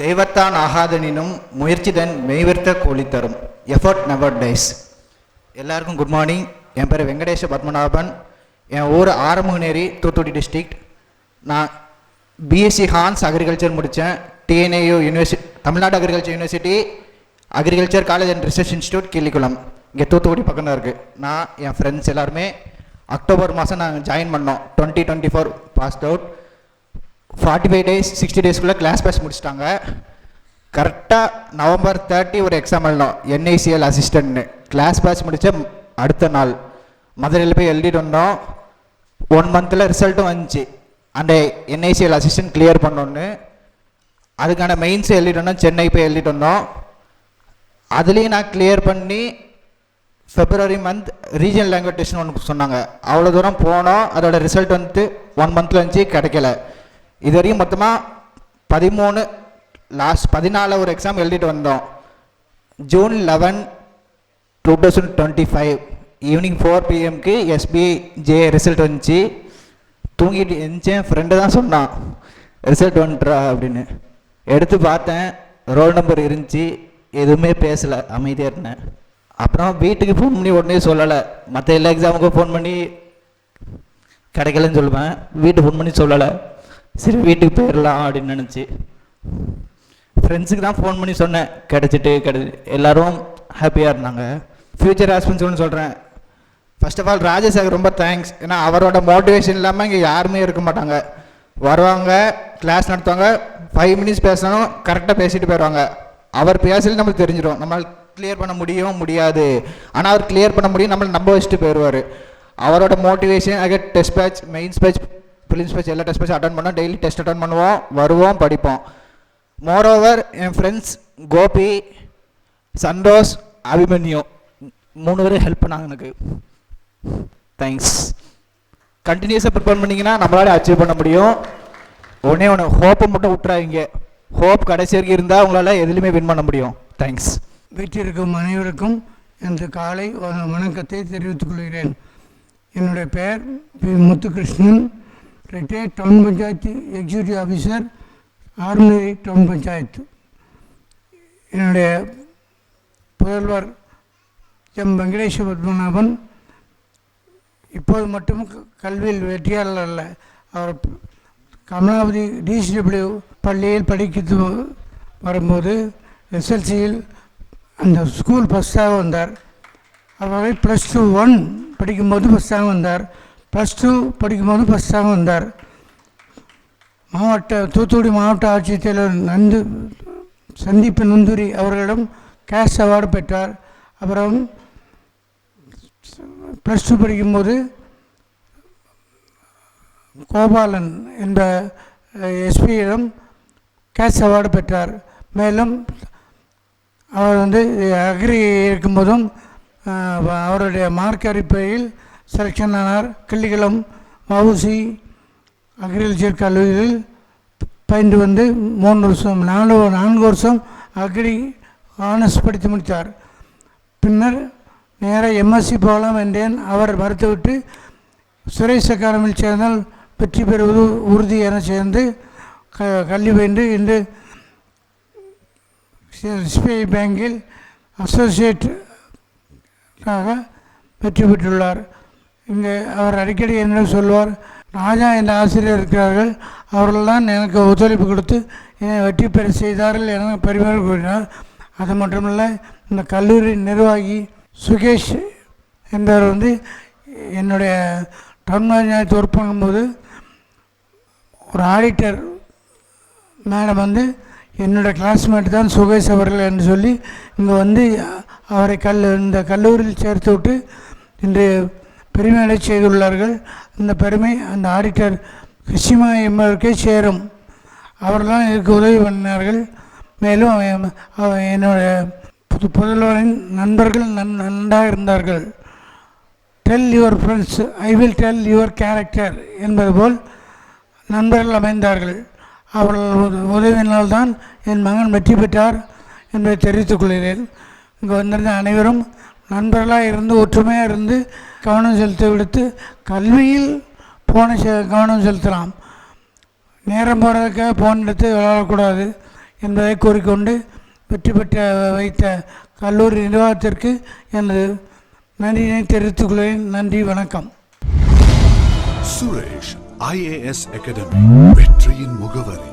தெய்வத்தான் ஆகாதனினும் முயற்சிதன் மெய்வர்த்த கூலி தரும். Effort never dies. எல்லாருக்கும் குட் மார்னிங். என் பேர் வெங்கடேஷ பத்மநாபன். என் ஊர் ஆரமுகநேரி, தூத்துக்குடி டிஸ்ட்ரிக்ட். நான் பிஎஸ்சி ஹான்ஸ் அக்ரிகல்ச்சர் முடித்தேன். TNAU university, Tamil Nadu agriculture university agriculture college and research institute Killikulam, இங்கே தூத்துக்குடி பக்கம் தான் இருக்குது. நான் என் ஃப்ரெண்ட்ஸ் எல்லாருமே அக்டோபர் மாதம் நாங்கள் ஜாயின் பண்ணோம். 2024 பாஸ்ட் அவுட். 45 days 60 daysக்குள்ளே கிளாஸ் பாஸ் முடிச்சிட்டாங்க. கரெக்டாக November 30 ஒரு எக்ஸாம் எழுதணும், NICL அசிஸ்டன்ட்னு. கிளாஸ் பாஸ் முடித்த அடுத்த நாள் மதுரையில் போய் எழுதிட்டு வந்தோம். 1 monthல ரிசல்ட்டும் வந்துச்சு. அந்த NICL அசிஸ்டன்ட் கிளியர் பண்ணோன்னு அதுக்கான மெயின்ஸ் எழுதிட்டு வந்தோம். சென்னை போய் எழுதிட்டு வந்தோம். அதுலேயும் நான் கிளியர் பண்ணி February month ரீஜனல் லாங்குவேஜ் டெஸ்ட்னு ஒன்று சொன்னாங்க. அவ்வளோ தூரம் போனோம். அதோட ரிசல்ட் வந்துட்டு 1 monthல வந்துச்சு, கிடைக்கல. இது வரையும் மொத்தமாக 13 லாஸ்ட் 14 ஒரு எக்ஸாம் எழுதிட்டு வந்தோம். June 11, 2025 evening 4 PM SBJ result வந்துச்சு. தூங்கிட்டு இருந்துச்சேன். ஃப்ரெண்டு தான் சொன்னான் ரிசல்ட் வந்துட்டுறா அப்படின்னு. எடுத்து பார்த்தேன், ரோல் நம்பர் இருந்துச்சு. எதுவுமே பேசலை, அமைதியாக இருந்தேன். அப்புறம் வீட்டுக்கு ஃபோன் பண்ணி உடனே சொல்லலை. மற்ற எல்லா எக்ஸாமுக்கும் ஃபோன் பண்ணி கிடைக்கலன்னு சொல்லுவேன், வீட்டுக்கு ஃபோன் பண்ணி சொல்லலை. சரி வீட்டுக்கு போயிடலாம் அப்படின்னு நினச்சி ஃப்ரெண்ட்ஸுக்கு தான் ஃபோன் பண்ணி சொன்னேன். கிடச்சிட்டு எல்லோரும் ஹாப்பியாக இருந்தாங்க. ஃப்யூச்சர் ஆஸ்பிரன்ஸ் சொல்கிறேன். ஃபர்ஸ்ட் ஆஃப் ஆல் ராஜசேகர் ரொம்ப தேங்க்ஸ். ஏன்னா அவரோட மோட்டிவேஷன் இல்லாமல் இங்கே யாருமே இருக்க மாட்டாங்க. வருவாங்க, கிளாஸ் நடத்துவாங்க, 5 minutes பேசணும், கரெக்டாக பேசிட்டு போயிடுவாங்க. அவர் பேசல நம்மளுக்கு தெரிஞ்சிடும், நம்மளால் கிளியர் பண்ண முடியாது. ஆனால் அவர் கிளியர் பண்ண முடியும், நம்மளை நம்ப வச்சுட்டு போயிடுவார். அவரோட மோட்டிவேஷன். அங்கே test batch, mains batch, prelims batch, எல்லா டெஸ்ட் பேட்ச் அட்டன் பண்ணோம். டெய்லி டெஸ்ட் அட்டன் பண்ணுவோம், வருவோம், படிப்போம். மோரோவர் என் ஃப்ரெண்ட்ஸ் கோபி, சந்தோஷ், அபிமன்யு 3 பேரும் ஹெல்ப் பண்ணாங்க எனக்கு. தேங்க்ஸ். கண்டினியூஸாக ப்ரிப்பேர் பண்ணிங்கன்னா நம்மளால அச்சீவ் பண்ண முடியும். ஒன்று ஹோப்பை மட்டும் விட்டுறாங்க. ஹோப் கடைசி வரைக்கும் இருந்தால் உங்களால் எதுலையுமே வின் பண்ண முடியும். தேங்க்ஸ். வீட்டிற்கும் அனைவருக்கும் எனது காலை வணக்கத்தை தெரிவித்துக் கொள்கிறேன். என்னுடைய பெயர் P. Muthukrishnan, retired town panchayat executive officer, ஆர்மினரி டவுன் பஞ்சாயத்து. என்னுடைய புதல்வர் எம். வெங்கடேஷ பத்மநாபன் இப்போது மட்டும் கல்வியில் வெற்றியாளர் அல்ல. அவர் கமலாவதி DCW பள்ளியில் படிக்க வரும்போது SLCயில் அந்த ஸ்கூல் ஃபஸ்ட்டாக வந்தார். அவர் +2 1 படிக்கும்போது ஃபஸ்ட்டாக வந்தார். +2 படிக்கும்போது ஃபஸ்ட்டாக வந்தார். தூத்துக்குடி மாவட்ட ஆட்சித்தலைவர் சந்தீப் நந்தூரி அவர்களிடம் கேஷ் அவார்டு பெற்றார். அப்புறம் +2 படிக்கும்போது கோபாலன் என்ற எஸ்பியிடம் கேஷ் அவார்டு பெற்றார். மேலும் அவர் அக்ரி இருக்கும்போதும் அவருடைய மார்க் அடிப்படையில் செலெக்ஷன் ஆனார். கிள்ளிக்குளம் வஉசி அக்ரிகல்ச்சர் கல்லூரியில் பயின்று 3 வருஷம் 4 வருஷம் அக்ரி ஆனர்ஸ் படித்து முடித்தார். பின்னர் நேராக MSc போகலாம் என்றேன். அவர் மறுத்துவிட்டு சுரேஷ் அகாடமியில் சேர்ந்தால் வெற்றி பெறுவது உறுதி என சேர்ந்து கல்வி பயின்று இன்று SBI பேங்கில் அசோசியேட்டாக வெற்றி பெற்றுள்ளார். இங்கே அவர் அடிக்கடி என்னிடம் சொல்வார், ராஜா என்ற ஆசிரியர் இருக்கிறார்கள், அவர்கள்தான் எனக்கு ஒத்துழைப்பு கொடுத்து என்னை வெற்றி பெற செய்தார்கள் என பெருமையாக கூறினார். அது மட்டுமல்ல, இந்த கல்லூரி நிர்வாகி சுகேஷ் என்பவர் என்னுடைய டவுன் பஞ்சாயத்து ஒர்க் பண்ணும்போது ஒரு ஆடிட்டர் மேடம் என்னோடய கிளாஸ்மேட் தான் சுகேஷ் அவர்கள் என்று சொல்லி இங்கே அவரை இந்த கல்லூரியில் சேர்த்து விட்டு இன்று பெருமையடை செய்துள்ளார்கள். இந்த பெருமை அந்த ஆடிட்டர் கிருஷ்ணா என்பவருக்கே சேரும். அவர்தான் இதுக்கு உதவி பண்ணினார்கள். மேலும் என்னுடைய புதல்வரின் நண்பர்கள் நன்றாக இருந்தார்கள். Tell your friends, I will tell your character என்பது போல் நண்பர்கள் அமைந்தார்கள். அவர்கள் உதவியினால்தான் என் மகன் வெற்றி பெற்றார் என்பதை தெரிவித்துக் கொள்கிறேன். இங்கே வந்திருந்த அனைவரும் நண்பர்களாக இருந்து ஒற்றுமையாக இருந்து கவனம் செலுத்த விடுத்து கல்வியில் கவனம் செலுத்தலாம். நேரம் போகிறதுக்காக ஃபோன் எடுத்து விளையாடக்கூடாது. என்பதை கூறிக்கொண்டு வெற்றி பெற்ற வைத்த கல்லூரி நிர்வாகத்திற்கு எனது நன்றியினை தெரிவித்துக் கொள்கிறேன். நன்றி, வணக்கம். சுரேஷ் IAS அகாடமி, வெற்றியின் முகவரி.